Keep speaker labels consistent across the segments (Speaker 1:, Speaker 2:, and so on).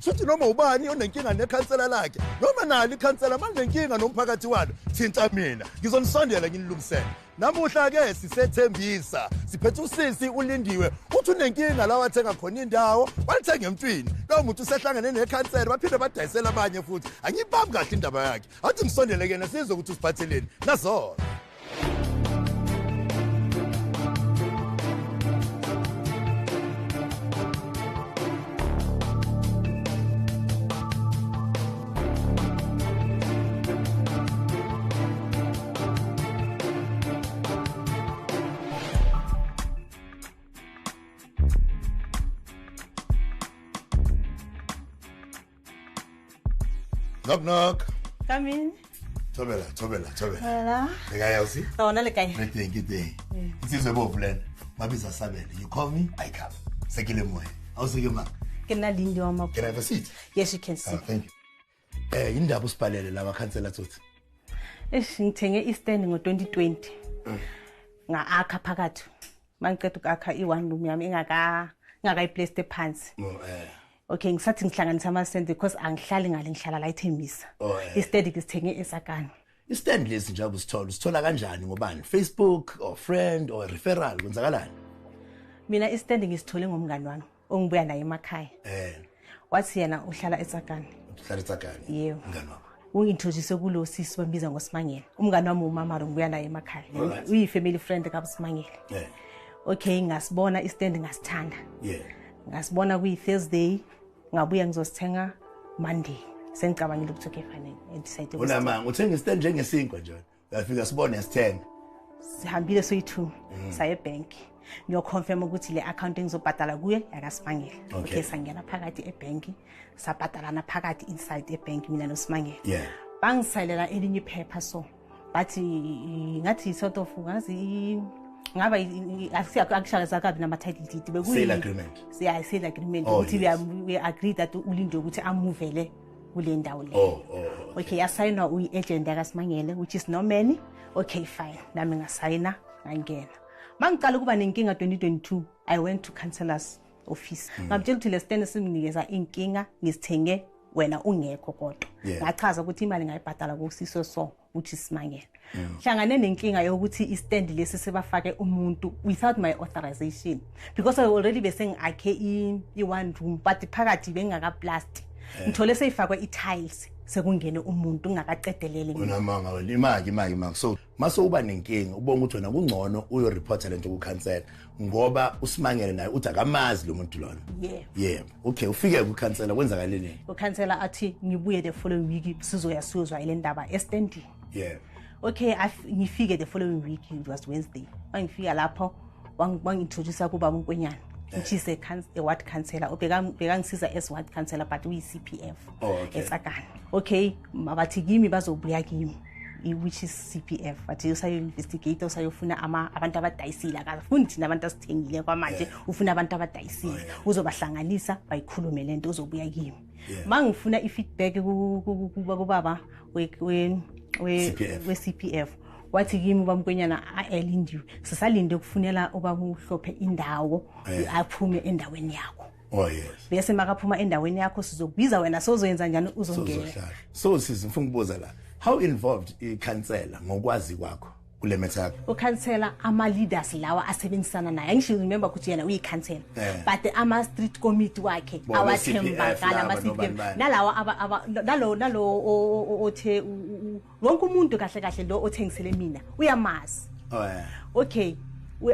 Speaker 1: Suthi noma ubani onenkinga nekhansela lakhe noma nali ikhansela manenkinga nomphakathi walo thinta mina ngizonisondela nginilungisele. Namuhla ke sisethembisa siphethe usisi ulindiwe uthi unenkinga la wathenga khona indawo walithenga emntwini lo muntu usehlangene nekhansela baphinde badayisela abanye futhi angibambi kahle indaba yakhe athi ngisondele kena sizwe ukuthi usiphatheleni nazo. Knock knock.
Speaker 2: Come in.
Speaker 1: Thobela.
Speaker 2: Hello.
Speaker 1: Ekaya usi?
Speaker 2: Sona le kae?
Speaker 1: Ngithe. Isizwe boplan. Mabiza sabele. You call me, I come. Sekile moya. Awusike ma.
Speaker 2: Ke na lindi wa ma.
Speaker 1: Can I have a seat?
Speaker 2: Yes, you can sit.
Speaker 1: Thank you. Indaba usipalele laba khansela tsotsi.
Speaker 2: Ngithenge istand ngo2020. Nga akha phakathi. Mangiqeda ukakha i1 room yami ingakayiplace phansi. Okay, ngisathi ngihlanganisa ama-stand because angihlali ngale ngihlala la eThembisa. Istand ngisithenge eSakani.
Speaker 1: Istand lesi njengoba usithola kanjani ngobani? Facebook or friend or referral kwenzakalani?
Speaker 2: Mina istand ngisithole ngomngani wami ongibuya naye emakhaya. Wathi yena uhlala eSakani.
Speaker 1: Uhlala eSakani.
Speaker 2: Yebo.
Speaker 1: Umngani wakho.
Speaker 2: Ungintroduce kulo sisi bambiza ngoSimangele. Umngani wami umama ngibuya naye emakhaya. Uyi-family friend kaSimangele. Okay, ngasibona istand ngasithanda. Ngasibona kuyi-Thursday ngabuya ngizosithenga Monday sengicabangile ukuthi okay fine decide
Speaker 1: ukuthi unamanga uthenga istand njengesinkwa nje uyafika sibone sithenga
Speaker 2: sihambile soyi2 saye ebank ngiyoconfirm ukuthi le account engizobhadala kuye yakaSimangele. Okay, sangena phakathi ebank sabhadalana phakathi inside ebank mina noSimangele. Bangisayilela elinye iphepha so bathi ngathi sort of ngazi ngaba akushaka kabi nama title deed bekuyi
Speaker 1: sale agreement.
Speaker 2: Sale agreement ukuthi we agree that ulinde ukuthi amuvele kule ndawo le. Okay, yasayinwa uyi-agent yakaSimangele which is Norman. Okay fine, nami ngasayina ngangena. Mangicala kuba nenkinga 2022 I went to councillor's office. Ngamtshela ukuthi le stand simnikeza inkinga ngisithenge wena ungekho kodwa. Ngachaza ukuthi imali ngayibhadala kusiso so uthi Simangele. Hlangane nenkinga yokuthi istand lesi sebafake umuntu without my authorization because I already besengakhe i1 room but phakathi bengakaplast. Ngithole seyifakwe i-tiles sekungene umuntu ngakaqedelele.
Speaker 1: Unamanga wena imaki so mase uba nenkinga ubonga ukuthi wena kungcono uyo report lento ku cancel ngoba uSimangele naye uthi akamazi lo muntu lona. Okay, ufike ku cancel kwenzakaleni? U
Speaker 2: cancel athi ngibuye the following week sizoyasuzwa ile ndaba estand. Okay, ngifike the following week, it was Wednesday. Ngifika lapho wangintroduce kuba uNkwenyana. Which is a ward councillor. Ngisiza as ward councillor but we CPF. Esakani. Okay, bathi kimi bazobuya kimi. Which is CPF. Bathi usayo investigate usayofuna abantu abadayisile akafuni thina abantu asithengile kwamanje ufuna abantu abadayisile. Uzobahlanganisa bayikhulume lento uzobuya kimi. Mangifuna ifeedback kubaba we CPF. Wathi kimi bamkwenyana aelindiwe sisalinde ukufunela ubaba uhlophe indawo aphume endaweni yakho. Bese makaphuma endaweni yakho sizokubiza wena sozoyenza njani uzongena.
Speaker 1: So sizifuna ukubuza la how involved ikhansela ngokwazi kwakho kule matter yakho?
Speaker 2: Ukhansela ama leaders lawa asebenzisana naye. Angisho remember ukuthi yena uyikhansela but ama street committee wakhe awathembakala ama CPF nalo othe wonke umuntu kahle lo othengisele mina uyamazi. Okay,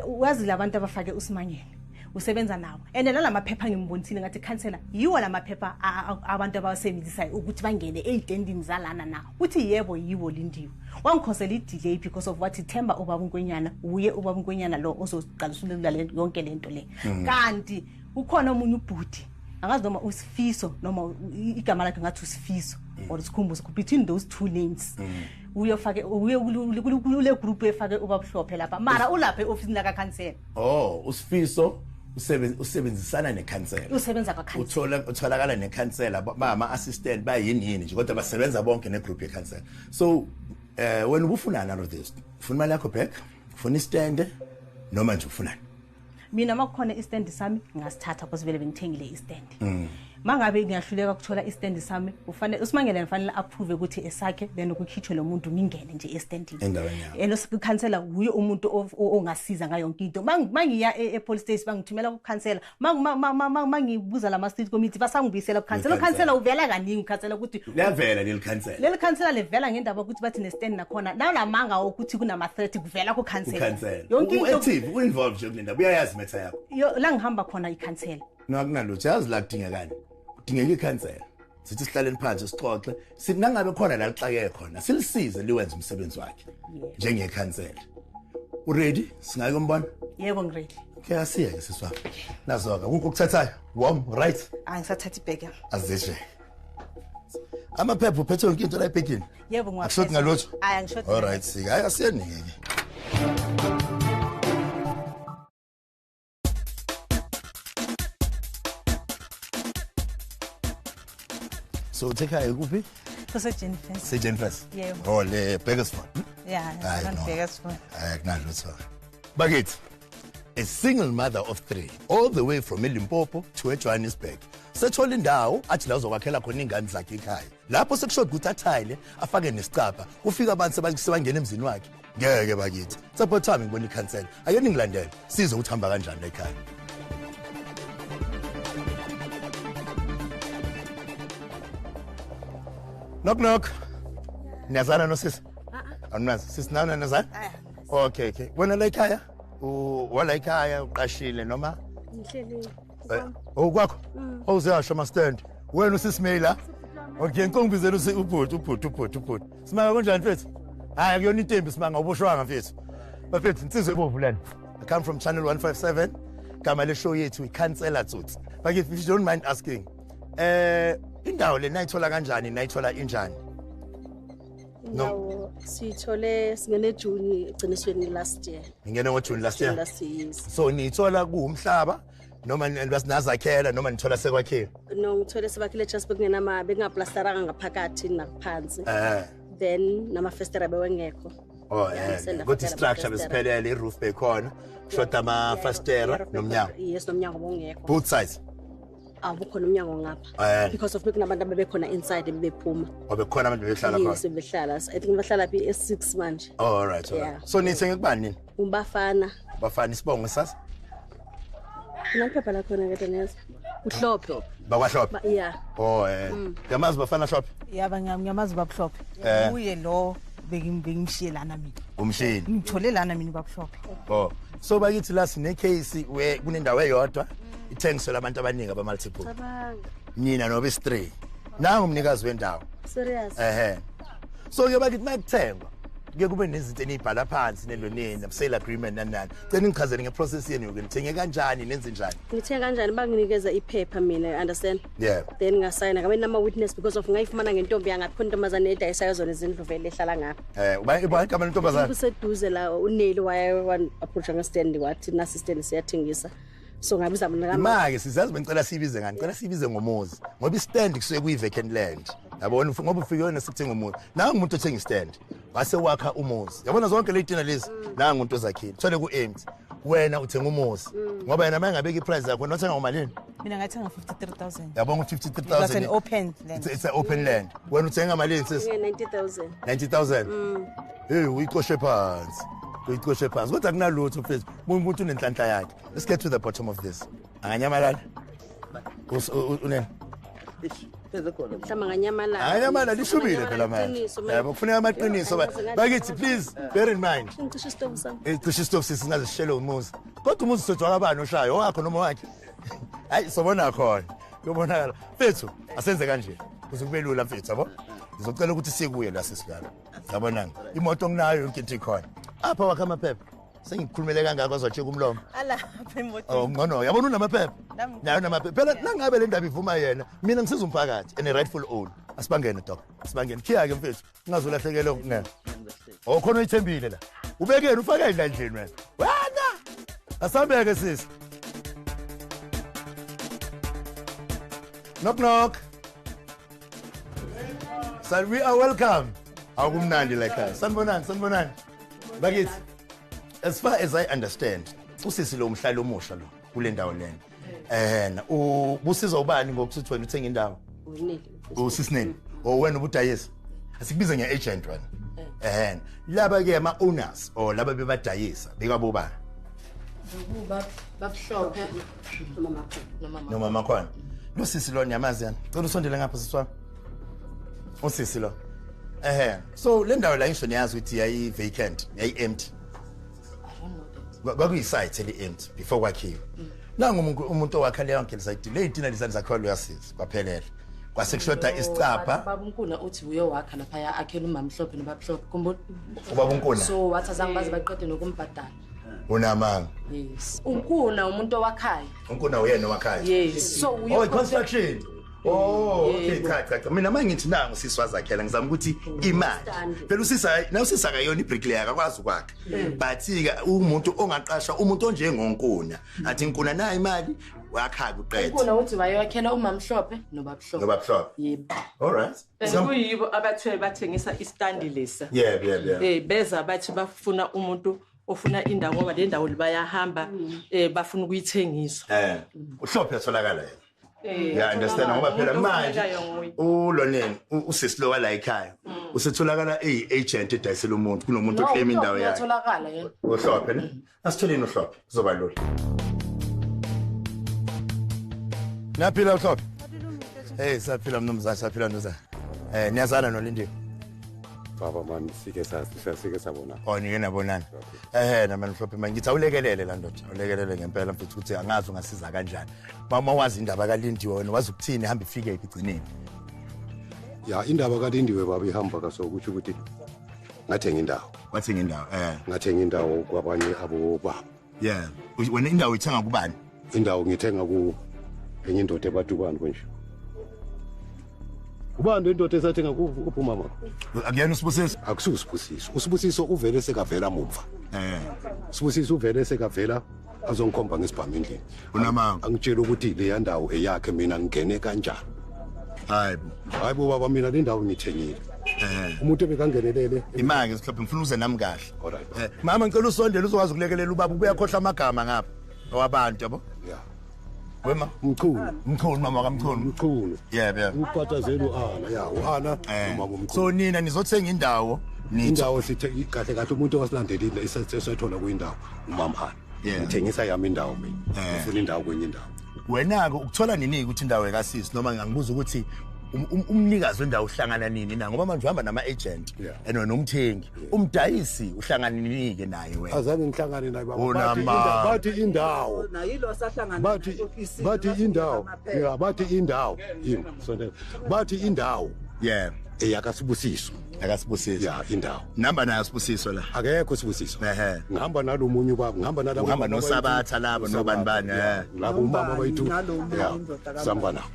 Speaker 2: wazi labantu abafake uSimangele usebenza nawo and nalamaphepha ngimbonisile ngathi cancela yiwo lamaphepha abantu abawasebenzisayo ukuthi bangene ezitendini zalana nawo uthi yebo yiwo lindiwe. Wangikhosela idelay because of what Themba ubaba uNkwenyana uye ubaba uNkwenyana lo ozoqalisula le yonke lento le. Kanti ukhona umunye ubhuti angazi noma uSifiso noma igama lakhe ngathi uSifiso or Sikhumbuzo between those two names. Uyofake kule group efake ubaba Mhlophe lapha mara ulapha eoffice la kaCouncil.
Speaker 1: uSifiso usebenzisana nekhansela.
Speaker 2: Usebenza kwaKhansela.
Speaker 1: Utholakala nekhansela ama assistant bayini nje kodwa basebenza bonke negroup yeKhansela. So when ufuna nalo this ufuna imali yakho back ufuna istand noma nje ufunani?
Speaker 2: Mina makukhona istand sami ngasithatha because vele bengithengile istand. mangabe ngiyahluleka ukuthola istand sami ufanele uSimangele ngifanele approve ukuthi esakhe then ukukhitshwe lo muntu ngingene nje estandini
Speaker 1: endaweni yakho
Speaker 2: ukukhansela uye umuntu ongasiza ngayo yonke into mangiya epolice station bangithumela ukukhansela mangibuza lama street committee basangibuyisela ukukhansela ukhansela uvela kaningi ukhansela ukuthi
Speaker 1: levela leli
Speaker 2: leli khansela levela ngendaba ukuthi bathi nestand nakhona nalamanga ukuthi kunama threat kuvela ku khansela
Speaker 1: yonke into active uinvolved nje kulenda uyayazi metha yakho
Speaker 2: la ngihamba khona ikhansela
Speaker 1: nakunalutho yazi la kudingekani kudingeka ikhansela sithi sihlaleni phansi sixoxe sithi nangabe khona la lixake khona silisize liwenze umsebenzi wakhe njengekhansela uready singake umbona
Speaker 2: yebo ngiready
Speaker 1: okay asiyeke siswapha nazoka kukho ukuthathayo warm right
Speaker 2: angisathatha ibheke
Speaker 1: azishe amaphepha uphethe yonke into la ebhekini
Speaker 2: yebo ngiwaphethe
Speaker 1: akushoti ngalutho
Speaker 2: angishoti
Speaker 1: all right sika hayi asiyenike so take her kuphi
Speaker 2: Jennifer's yebo
Speaker 1: oh le Bakersford
Speaker 2: yeah Bakersford
Speaker 1: akunalutho bakithi a single mother of 3 all the way from Limpopo to Johannesburg sethola indawo athi la uzokwakhela khona ingane zakhe ekhaya lapho sekushoda ukuthi athayile afake nesicapha kufika abantu sebangena emzini wakhe ngeke bakithi support wami ngibona ikhansela ake ningilandele size ukuthi hamba kanjani la ekhaya knock niyazana no sisi awunazi sisi nawe nazana okay wena la ekhaya wala ekhaya uqashile noma
Speaker 3: ngihleli
Speaker 1: kwakho uziyasho ma stand wena usisimela okay ngikongibizela ubhuti simanga kanjani mfethu hayi akuyona intembi simanga uboshwanga mfethu bafethu insizwe ebovu lana I come from channel 157 gama le show yethu ikhansela tsotsi but if you don't mind asking indawo le nayithola kanjani nayithola injani
Speaker 3: no sithole singene June egcinisweni last year
Speaker 1: ngene ngoJune last year so nithola kuumhlaba noma basinazakhela noma nithola sekwakhiwe
Speaker 3: no ngithole sebakhile just bekungenama bengaplasteranga ngaphakathi nakuphansi then namafestera bewengekho
Speaker 1: ukuthi structure besiphelele iroof bekhona shota amafastera nomnyango
Speaker 3: yes nomnyango bongekho
Speaker 1: both sides
Speaker 3: abukhona umnyango ngapha because of bekunabantu abebekhona inside bebephuma
Speaker 1: obekhona abantu behlala khona
Speaker 3: yes behlala I think bahlala phi S6 manje
Speaker 1: all right so nithenge kubani nini
Speaker 3: umbafana
Speaker 1: isibongo sasa
Speaker 3: unaphepha la khona ke neza uhlophe
Speaker 1: bakwahlophe
Speaker 3: yeah
Speaker 1: ngamazi bafana shop
Speaker 2: yaba ngiyamazi babuhlophe uye lo bengimshiye lana mina
Speaker 1: umshini
Speaker 2: ngithole lana mina babuhlophe
Speaker 1: so bakithi la sine case we kunendawo eyodwa ithengiswe labantu abaningi aba multiple nina nobe is3 nangu umnikazi wendawo
Speaker 3: serious
Speaker 1: so ke bakithi makuthengwa ke kube nezinto enibhala phansi nelonini sale agreement nanani cela ngichazele ngeprocess yenu ke nithenge kanjani nenze njani
Speaker 3: ngithenga kanjani banginikeza iphepha mina understand
Speaker 1: yeah
Speaker 3: then ngasayina ngabe nama witness because of ngayifumana ngentombi yangaphi intombazane edayisayo zona izindlu vele ehlala ngapha
Speaker 1: uba igama lentombazane
Speaker 3: kuseduze la uneli waye approach ngestand wathi na assistant siyathengisa so ngabiza mina
Speaker 1: manje sizazi bengicela sibize ngani cela sibize ngomuzi ngoba istand kusuke kuyi vacant land yabona ngoba ufike wena sithenga umuzi nangu umuntu othenga istand wase wakha umuzi yabona zonke le dina lezi nangu umuntu ozakhile thole ku empty wena uthenga umuzi ngoba yena mayengabeka iprice yakho nothenga ngomalini
Speaker 2: mina ngayithenga 53,000
Speaker 1: yabona 53,000
Speaker 2: it's an open land
Speaker 1: it's an open land wena uthenga malini sis
Speaker 3: 90,000
Speaker 1: hey uyikoshe phansi uyikoshe phansi kodwa kunalutho mfethu umuntu unenhlanhla yakhe let's get to the bottom of this anganyamalala unene
Speaker 3: mhlamba nganyamalala
Speaker 1: anyamalala lishubile phela manje yabo kufuneka amaqiniso bakithi please bear in mind
Speaker 3: ngicishe isitofu sami
Speaker 1: cishe isitofu sisingazishele umuzi kodwa umuzi sojwa kabani oshayo wakho noma wakhe hayi sobona khona yobonakala mfethu asenze kanje kuze kube lula mfethu yabo ngizocela ukuthi sikuye la sisigaba yabonanga imoto nginayo yonke into ikhona apha wakha amaphepha sengikhulumele kangaka azwacheka umlomo
Speaker 2: ala apha imoto
Speaker 1: ngono yabona unamaphepha nayo namaphepha phela nangabe le ndaba ivuma yena mina ngisiza umphakathi and a rightful owner asibangene doc asibangene khiya ke mfethu ungazolahlekele okungena khona uyithembile la ubekeni ufaka endlandleni wena asambeke sisi knock sir we are welcome akumnandi like us sanibonani bakithi as far as I understand usisi lo mhlalo omusha lo kule ndawo lena Ubusiza ubani ngokuthi wena uthenga indawo? Usisinene. Wena ubudayisa. Asikubize nge-agent wena. Laba ke ama-owners or laba bebadayisa bekabobani?
Speaker 4: Babuhlophe
Speaker 1: Noma makhona. Lo sisi lo nyamazi yana. Cela usondele ngapha siswa. Usisi lo. So le ndawo la ngisho niyazi ukuthi yayi vacant, yayi empty. Kwakuyisite eli-empty before kwakhiwa. Nangu umuntu owakha leyo nkele site le itina lizani zakho luyasiza kwaphelela. Kwasekushoda isicapha.
Speaker 4: babunkuna uthi uye wakha lapha ya akhela umamhlophe nobabhlophe kumbo
Speaker 1: Ubabunkuna.
Speaker 4: so wathi azange baze baqede nokumbhadala.
Speaker 1: Unamanga.
Speaker 4: Yes. Unkuna umuntu owakhayo.
Speaker 1: Unkuna uyena wakhaya.
Speaker 4: Yes. So uye
Speaker 1: construction. Okay, cha. Mina mangithi nangu siswazakhela ngizama ukuthi imali. Phela usisa nawusisa kayona ibricklayer akwazi ukwakha. But ke umuntu ongaqasha umuntu onjengonkuna. Athi inkuna nayo imali wakha kuqedwe.
Speaker 4: unkuna uthi wayewakhela umamhlophe nobabhlophe.
Speaker 1: Nobabhlophe.
Speaker 4: Yebo.
Speaker 1: All right.
Speaker 5: Kuyibo abathwe bathengisa istandi lesa.
Speaker 1: Yeah.
Speaker 5: Beza bathi bafuna umuntu ofuna indawo ngoba le ndawo libayahamba bafuna ukuyithengisa.
Speaker 1: Uhlophe yatholakala yena. Yeah, understand ngoba phela manje uloneni usisilo wala ekhaya usetholakala agent edayisela umuntu kunomuntu oclaim indawo yakhe
Speaker 4: Uyatholakala yena.
Speaker 1: uhlophe ne asitholeni uhlophe kuzoba lula naphila uhlophe saphila mnumzana saphila mnumzana niyazana noLindiwe
Speaker 6: baba man sike sabona
Speaker 1: nike nabonana nama mhlophe manje ngithi awulekelele la ndoda awulekelele ngempela mfethu ukuthi angazi ungasiza kanjani mama wazi indaba kaLindiwe wena wazi ukuthini hamba ifike igcineni
Speaker 6: ya indaba kaLindiwe baba ihamba kaso ukuthi ukuthi ngathenga indawo
Speaker 1: wathenga indawo
Speaker 6: ngathenga indawo kwabanye abo baba
Speaker 1: yeah wena indawo ithenga kubani
Speaker 6: indawo ngithenga ku enye indoda ebatubani konje ubani indoda esathenga kuphi mama
Speaker 1: akuyena usibusiso
Speaker 6: akususibusiso usibusiso uvele sekavela mumva usibusiso uvele sekavela azongikhomba ngesibhamu endlini
Speaker 1: unamanga
Speaker 6: angitshela ukuthi le yandawo eyakhe mina ngingene kanjani hayibo baba mina le ndawo ngithengile umuntu ebekangenelele
Speaker 1: imali sihlophe ngifuna uze nami kahle
Speaker 6: alright
Speaker 1: mama ngicela usondele uzokwazi ukulekelela ubaba ubuyakhohla amagama ngapha wabantu yabo
Speaker 6: yeah
Speaker 1: wema mkhulu mama kamkhulu yeah
Speaker 6: uphathazela uana umama umkhulu
Speaker 1: so nina nizothenga indawo
Speaker 6: indawo sithe kahle kahle umuntu owasilandelile esathola kuyindawo umama hana ngithengisa yami indawo mina ngifuna indawo kwenye indawo
Speaker 1: wena ke ukuthola nini ukuthi indawo ekasisi noma ngibuza ukuthi umnikazi wendawo uhlangana nini na ngoba manje uhamba nama agent eno nomthengi umdayisi uhlangana nini ke naye wena
Speaker 6: azange ngihlangane naye baba bathi indawo
Speaker 7: nayilo sahlangana
Speaker 6: bathi indawo bathi indawo yini sondela bathi indawo eyakasibusiso
Speaker 1: akasibusiso
Speaker 6: ya indawo
Speaker 1: namba nayo sibusiso la
Speaker 6: akekho sibusiso ngihamba nalomunye ubaba ngihamba nalabo
Speaker 1: uhamba noSabatha labo nobani bani
Speaker 6: labo umama bayithu samba nawo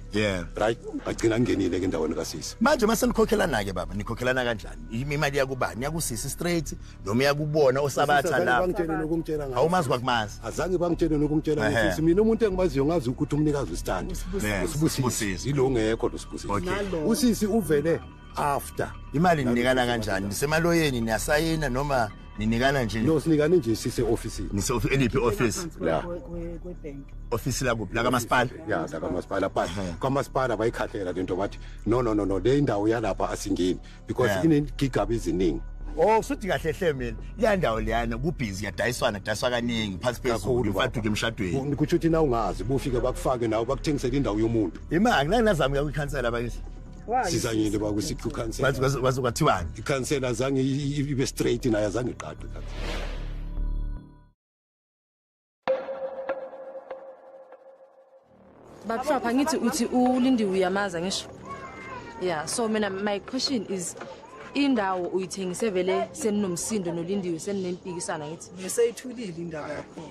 Speaker 6: right agcina ngenile ke endaweni kasisi
Speaker 1: manje mase nikhokhelana ke baba nikhokhelana kanjani imali yakubani yakusisi straight noma yakubona oSabatha la
Speaker 6: bangitshela nokumtshela ngayo
Speaker 1: awumazi kwakumazi
Speaker 6: azange bangitshele nokumtshela ukuthi mina umuntu engimaziyo ngazi ukuthi umnikazi ustand usibusiso ilo ngekho lo sibusiso usisi uvele after
Speaker 1: imali ninikana kanjani nisemaloyeni niyasayina noma ninikana nje
Speaker 6: no sinikana nje sise office
Speaker 1: eliphi office
Speaker 6: la
Speaker 7: kwebank
Speaker 1: office la kuphi la kamasipala
Speaker 6: ya la kamasipala but kamasipala bayikhahlela lento bathi no le indawo yalapha asingeni because inegigaba eziningi
Speaker 1: futhi kahle hle mina ya ndawo leyana kubhizi yadayiswa kaningi phansi phezulu mfaduke emshadweni
Speaker 6: kuthi uthi na ungazi bufike bakufake nawo bakuthengisela indawo yomuntu
Speaker 1: imali ngingazama ukukhansela bayisi
Speaker 6: sizanyile bakusiphi ukhansela
Speaker 1: wazi kwathiwani
Speaker 6: ikhansela zange ibe straight naye azange iqaqe
Speaker 4: Babuhlophe ngithi uthi uLindiwe uyamaza ngisho. Yeah, so mina my question is indawo uyithengise vele seninomsindo noLindiwe senempikisana ngithi
Speaker 7: beseyithulile indaba yakho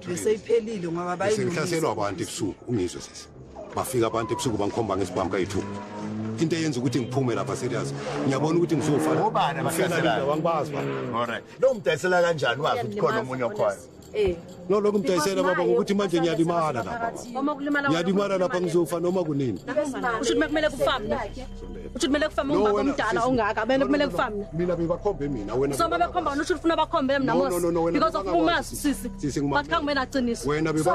Speaker 7: beseyiphelile ngoba
Speaker 6: bayihlaselwa abantu ebusuku ungizwe sisi bafika abantu ebusuku bangikhomba ngesibhamu kayi2 into eyenza ukuthi ngiphume lapha serious ngiyabona ukuthi ngizofana
Speaker 1: obani abahlaselayo
Speaker 6: wangibazi ba
Speaker 1: alright lo mdayisela kanjani wazi ukuthi khona umunye okhona
Speaker 6: No lokho umdayisela baba ukuthi manje ngiyalimala lapha.
Speaker 3: Uma kulimala
Speaker 6: Ngiyalimala lapha ngizofa noma kunini.
Speaker 3: usho kumele kufamne usho kumele kufamne umbaba omdala ongaka kumele kufamne
Speaker 6: Mina bebakhombe mina wena.
Speaker 3: so babekhomba usho ufuna bakhombe namosi because of umazi sisi bathi ngimena aqinisa
Speaker 6: Wena
Speaker 3: umazi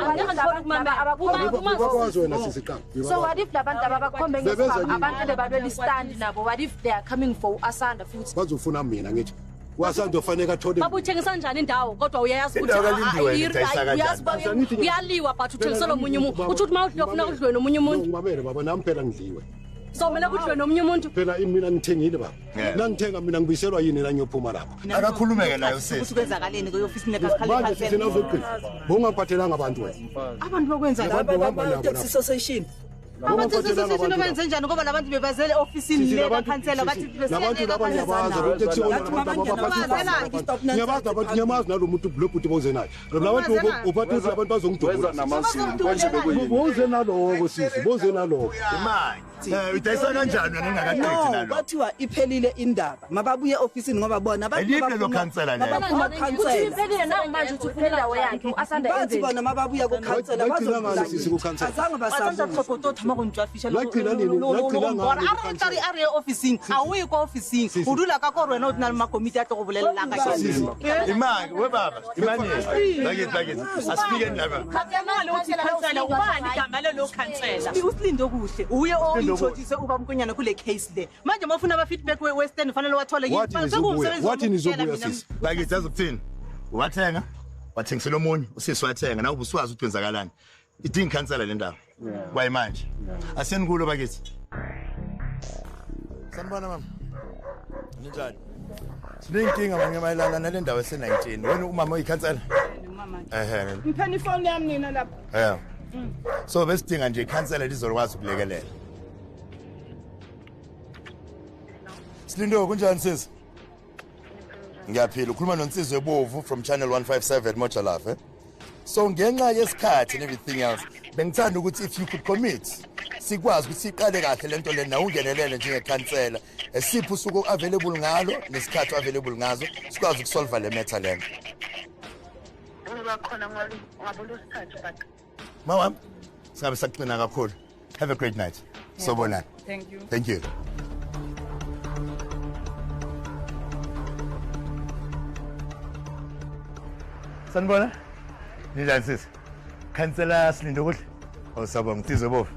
Speaker 6: wena sisi qaba.
Speaker 4: So what if labantu abakhombe ngesibaba abantu lebalwela stand nabo what if they are coming for Asanda futhi
Speaker 6: Bazofuna mina ngithi. Wasanda ufanele athole.
Speaker 3: Baba uthengisa kanjani indawo kodwa uyayazi
Speaker 1: Indawo kaLindiwe idayisa kanjani?
Speaker 3: uyaliwa but uthengisela omunye umuntu uthi uma ufuna udliwe nomunye umuntu
Speaker 6: Ngimamele baba nami phela ngidliwe.
Speaker 3: so kumele kudliwe nomunye umuntu
Speaker 6: Phela mina ngithengile baba. Nangithenga mina ngibiselwa yini la ngiyophuma lapha.
Speaker 1: Akakhulumeke nayo sisi.
Speaker 8: Ukwenzakaleni ke office
Speaker 6: Manje sithina uzoqina. Bongaphathelanga abantu wena.
Speaker 8: abantu bakwenza
Speaker 6: Abantu
Speaker 7: association
Speaker 8: abantu sesishilo benze njani ngoba labantu bebazele officeini le bakhansela bathi
Speaker 6: nabantu laba ngiyabaza ukuthi kuthiwa abantu abaphathisa ngiyabaza abantu ngiyamazi nalomuntu blobhuti boze naye labantu uphatha ukuthi abantu bazongidubula boze naloko sisi boze naloko
Speaker 1: Imali. Udayisa kanjani wena ngingakaqethi nalo?
Speaker 7: bathiwa iphelile indaba mababuye officeini ngoba bona
Speaker 1: Elihle lo khansela le.
Speaker 3: uphelile nawe manje uthi ufuna indawo yakhe uAsanda
Speaker 7: bathi
Speaker 3: enzeni
Speaker 7: bona mababuya kukhansela
Speaker 6: Lagcina ngani sisi kukhansela?
Speaker 7: azange
Speaker 8: Asanda
Speaker 7: basabu
Speaker 8: Xhoxho thama konjwafisha
Speaker 6: Lagcina nini? Lagcina ngani?
Speaker 8: ari are officeini awuyi ko officeini udula ka ko rena utina ma committee ya tlo bolelela ka
Speaker 6: Sisi.
Speaker 1: Imali we baba. Imali. Bakithi. Asifike endaba.
Speaker 8: Khathemali uthi khansela ubani igama lelo khansela usilinde okuhle uye oyintshothise uba mkonyana kule case le manje mafuna aba feedback western fanele wathole
Speaker 6: Wathi nizobuya sisi?
Speaker 1: Bakithi azokuthini? Wathenga. Wathengisela omunye usisi wathenga nawe ubuswazi ukuthi kwenzakalani. Idinga khansela le ndawo. Kwayi manje. Asenikulo bakithi. Sanibona mama. Ninjani? Sinenkinga manje mayelana nale ndawo ese19. Wena umama uyikhansela?
Speaker 7: mpheni phone yami nina lapha
Speaker 1: So besidinga nje ikhansela lizokwazi ukulekelela. Silindo kunjani sisi? Ngiyaphila ukhuluma noNsizwe Bovu from channel 157 Moja Love. So ngenxa yesikhathi and everything else bengithanda ukuthi if you could commit sikwazi ukuthi siqale kahle lento le na ungenelele njengekhansela esiphi usuku available ngalo nesikhathi available ngazo sikwazi ukusolve le matter le.
Speaker 9: Bakhona ngabulosithathu but
Speaker 1: Mama singabe saqina kakhulu. Have a great night. Sobonani.
Speaker 7: thank you
Speaker 1: Thank you. Sanibona? Ninjani sisi? Khansela Silindo kuhle? Osabonga Mtizwe Bovu.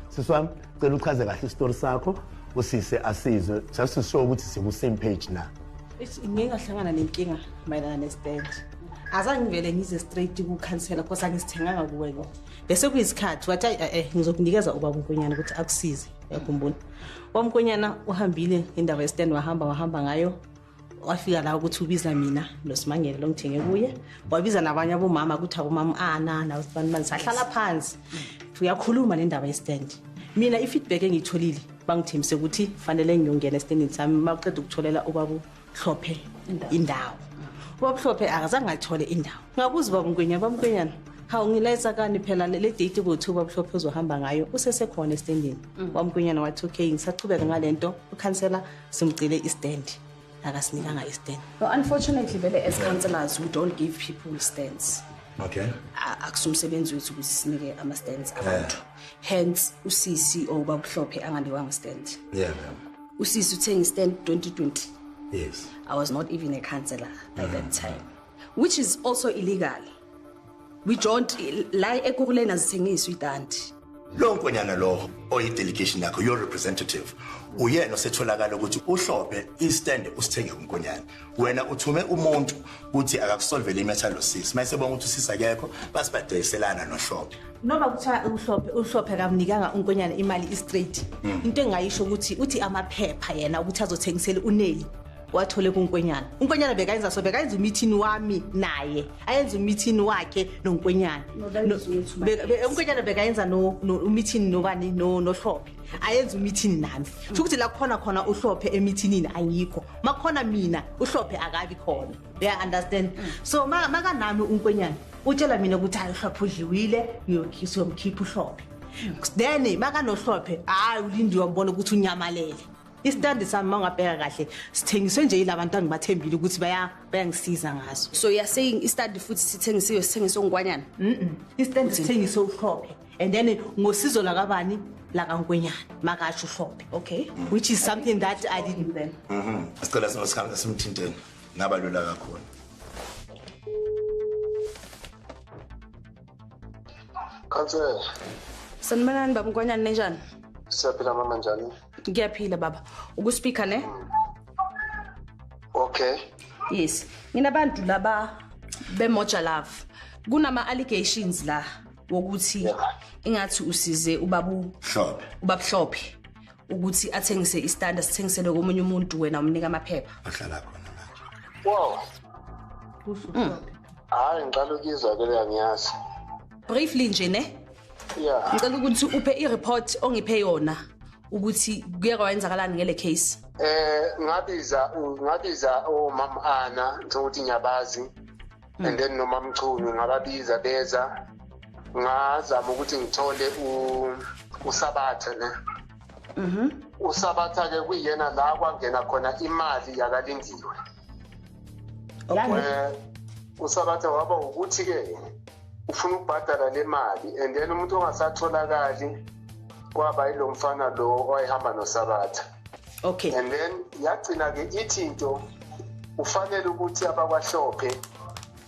Speaker 10: Siswami, cela uchaze kahle isitori sakho, usise asizwe. Just show ukuthi siku same page na.
Speaker 2: Ngeke ngahlangana nenkinga mayelana nestand. Azange ngivele ngize straight ku-cancela because angisithenganga kuwe lo. Bese kuyisikhathi wathi ngizokunikeza ubaba uNkonyana ukuthi akusize. Uyakhumbula? Unkonyana uhambile indaba yestand wahamba ngayo. Wafika la ukuthi ubiza mina noSimangele lo ngithenge kuye. Wabiza nabanye abomama ukuthi abomama ana abantu sahlala phansi. Uyakhuluma nendaba yestand. Mina ifeedback engiyitholile bangithembise ukuthi fanele ngiyongena estandini sami maqeda ukutholela ubaba uHlophe indawo. Ubaba uHlophe akazange athole indawo. Ngabuza ubaba uNkonyana hawu ngilayisa kani phela le date bothi ubaba uHlophe uzohamba ngayo usesekhona estandini. Ubaba uNkonyana wathi okay ngisaqhubeka ngalento ukhansela simcile istand. Akasinikanga istand. No, unfortunately vele as councillors we don't give people stands.
Speaker 1: Okay.
Speaker 2: Akusumsebenzi wethu ukuthi sinike ama stands abantu. Hence usisi obaba uHlophe angaliwanga stand.
Speaker 1: Yeah.
Speaker 2: Usisi uthenga stand 2020.
Speaker 1: Yes.
Speaker 2: I was not even a councillor by that time, which is also illegal. We don't lie ekuruleni azithengiswa idanti.
Speaker 1: Lo Nkonyana lo oyi delegation yakho your representative uyena osetholakala ukuthi uHlophe istand usithenge kuNkonyana wena uthume umuntu ukuthi akakusolve le matter lo sis mayisebona ukuthi usisa akekho basibadeyiselana noHlophe
Speaker 2: Noma kuthiwa uHlophe kamnikanga uNkonyana imali straight into engayisho ukuthi uthi amaphepha yena ukuthi azothengisela uNeli wathole kuNkonyana uNkonyana bekayenza meeting wami naye ayenza meeting wakhe noNkonyana uNkonyana bekayenza no meeting nobani noHlophe ayenza meeting nami ukuthi la khona uHlophe emeetingini ayikho makhona mina uHlophe akabi khona you understand so maka nami uNkonyana utshela mina ukuthi uHlophe udliwile ngiyomkhipha uHlophe then maka noHlophe hayi uLindiwe wambona ukuthi unyamalele
Speaker 8: Istand sami mangabheka kahle sithengiswe nje yilabantu angibathembile ukuthi bayangisiza ngazo.
Speaker 3: So you're saying istudy futhi sithengiswe ngwanyana?
Speaker 8: Istand sithengiswe uhlophe and then ngosizo la kabani la kaNgwenyana makasho uhlophe.
Speaker 3: Okay.
Speaker 8: Which is something that I didn't then.
Speaker 10: Sicela singasikhambe simthinteni. Ngaba lula kakhulu.
Speaker 11: Council.
Speaker 3: Sanibonani baba Ngwanyana nenjani?
Speaker 11: Siyaphila mama njani?
Speaker 3: Ngiyaphila baba. Ukuspeaker ne?
Speaker 11: Okay.
Speaker 3: Yes. Nginabantu laba beMoja Love. Kunama allegations la wokuthi ingathi usize ubabu
Speaker 10: Hlophe.
Speaker 3: Ubabhlophe ukuthi athengise istanda sithengisele komunye umuntu wena umnika amaphepha.
Speaker 10: Ahlala khona manje.
Speaker 11: Wow. Hayi ngiqala ukuzwa ke le ngiyazi.
Speaker 3: Briefly nje ne?
Speaker 11: Yeah.
Speaker 3: Ngicela ukuthi uphe i-report ongiphe yona ukuthi kuye kwenzakalani ngele case.
Speaker 11: Ngabiza omama Ana ukuthi ngiyabazi and then nomama Mchunu ngababiza beza ngazama ukuthi ngithole uSabatha ne. uSabatha ke kuyena la kwangena khona imali yakalindiwe. uSabatha waba ukuthi ke ufuna ukubhadala le mali and then umuntu ongasatholakali kwaba yilo mfana lo oyihamba noSabatha.
Speaker 3: Okay.
Speaker 11: And then yagcina ke ithi into ufanele ukuthi abakwahlophe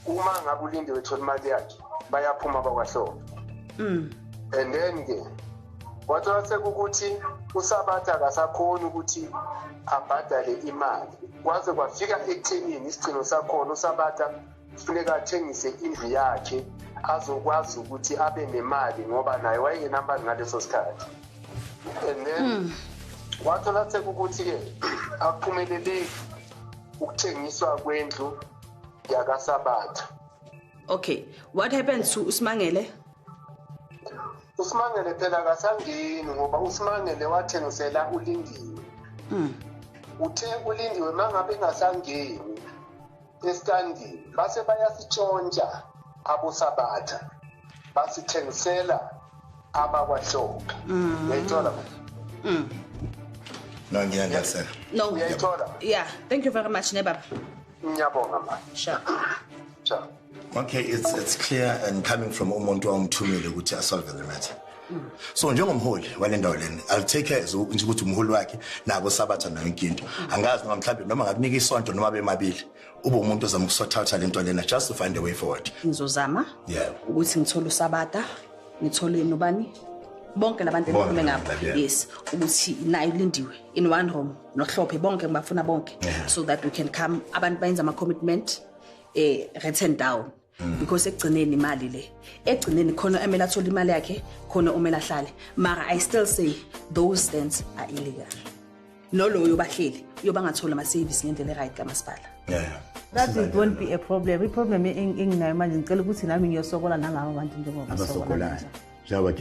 Speaker 11: uma ngabe ulindiwe ethola imali yakhe bayaphuma abakwahlophe. And then ke wathola sekukuthi uSabatha akasakhona ukuthi abhadale imali. Kwaze kwafika ekuthenini isigcino sakhona uSabatha kufuneka athengise indlu yakhe azokwazi ukuthi abe nemali ngoba naye wayengenamali ngaleso sikhathi. And then wathola sekukuthi ke akuphumelele ukuthengiswa kwendlu yakaSabatha.
Speaker 3: Okay, what happened to uSimangele?
Speaker 11: uSimangele phela akasangeni ngoba uSimangele wathengisela ulindiwe. Uthe ulindiwe mangabe engasangeni estandini base bayasitshontsha aboSabatha basithengisela abakwahlophe. Uyayithola manje?
Speaker 10: No ngiyangiyasela.
Speaker 3: No.
Speaker 11: Uyayithola?
Speaker 3: Yeah, thank you very much nebaba.
Speaker 11: Ngiyabonga manje.
Speaker 3: Sure.
Speaker 11: Sure.
Speaker 10: Okay, it's clear and coming from umuntu owamthumile ukuthi asolve the matter. So njengomholi walendawo leni I'll take care nje ukuthi umholi wakhe nabo Sabatha nayo inkinto. Angazi noma mhlawumbe noma ngakunika isonto noma bemabili ube umuntu ozama ukusothatha lento lena just to find a way forward.
Speaker 3: Ngizozama ukuthi ngithole uSabatha, ngithole nobani bonke labantu engikhulume ngabo. Yes, ukuthi nayo lindiwe in one room nohlophe bonke ngibafuna bonke so that we can come abantu bayenza ama commitment written down. Because ekugcineni imali le ekugcineni khona emela athola imali yakhe khona umela hlale mara I still say those stands are illegal. Noloyo bahleli yobangathola ama service ngendlela right kamasipala.
Speaker 2: That it won't be a problem. I problem enginayo manje ngicela ukuthi nami ngiyosokola nalabo bantu njengoba
Speaker 10: abasokola njengoba